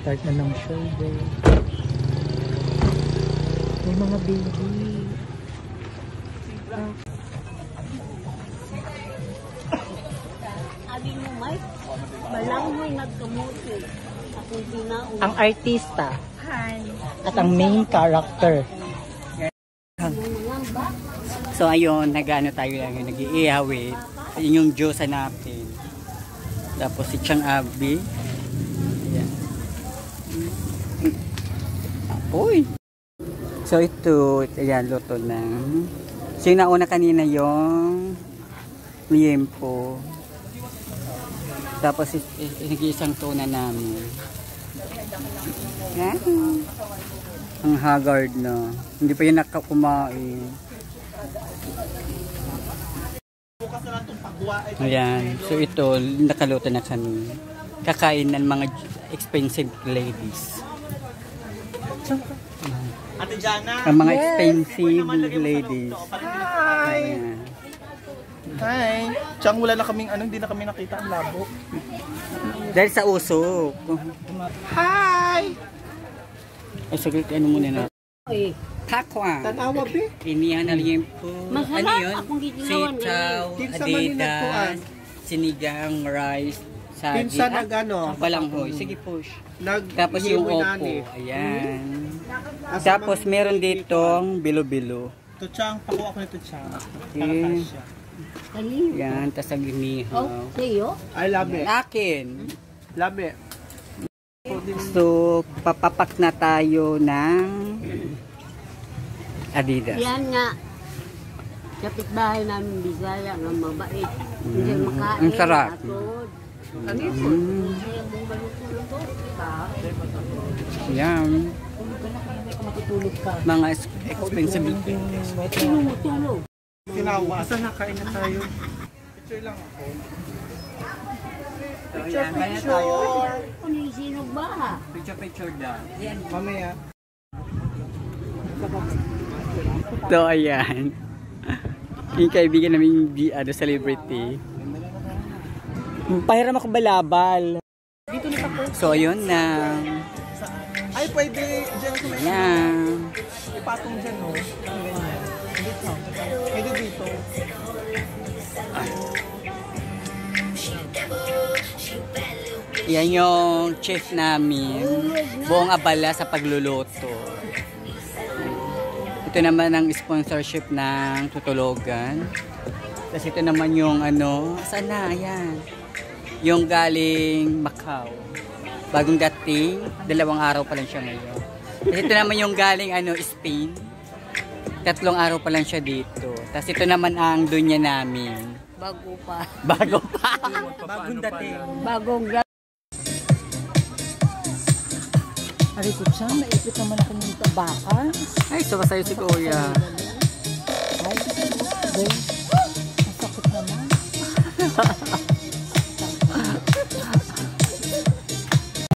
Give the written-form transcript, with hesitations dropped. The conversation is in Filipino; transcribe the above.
Start na ng shoulder. May mga baby. Abi mo, Mike. Balang mo'y nagkamuti. Akong tinaon. Ang artista. Hi. At ang main character. So ayun, nag-ano tayo lang, nag-iihawit. Yun yung Diyosa natin. Tapos si Chang Abi. Ayan. Apoy! So ito, ayan, luto na. So yung nauna kanina yung liempo. Tapos nag-iisang tuna namin. Ayan. Ang haggard na. Hindi pa yun nakakumain. Ayan. So ito, nakaluto na kami. Kakain ng mga expensive ladies. Ate Jana. Ang mga expensive ladies. Hi! Ayan. Hi! Tsang wala na kaming hindi na kami nakita ang labo. Dahil sa usok. Hi! Ay, saglit, ano muna na? Oy. Takwa. Tanawa, be. Inihan na liempo. Masarap. Ano yun? Akong giginawan. Sitaw, Kinsa man ni nagkuan? adidas, sinigang, rice, sagi. Pinsan nag-ano? Balanghoy. Sige, push. Nag Tapos yung opo. nani. Ayan. Tapos meron ditong bilo-bilo. Tutsang, pakuha ko nito Tutsang. Okay. Kanino? Yan, tas ang Oh, inihaw. sa'yo? I love it. Akin. Love it. So, papapak na tayo ng Adidas. Yan nga. Kapitbahay namin Bisaya nga mabait. Hindi makain. Ang sarap. Atod. Ano yun? Kaya mong balutulog to. Yan. Matutulog ka. Mga expensive. Tinumutulog. Tinawa. Saan nakain na tayo? Picture lang ako. Picture, picture. Ano yung sinog ba? Picture daw. Yan. Mamaya. So, ayan. Yung kaibigan namin celebrity. Pahiram ako balabal. Dito na ako. So, ayun na. Ay, pwede dyan sa may Ayan. ipatong dyan, no? Dito. Pwede dito. Yan yung chef namin. Buong abala sa pagluluto. Ito naman ang sponsorship ng Tutulogan. Tapos ito naman yung saan na? Ayan. Yung galing Macau. Bagong dating, 2 araw pa lang siya ngayon. Tapos ito naman yung galing Spain. 3 araw pa lang siya dito. Tapos ito naman ang dunya namin. Bago pa. Bago pa. Bagong dating. Bagong Ari ko siya, maipit naman ako ng tabakan. Ay, so kasayo si Kuya. Ay,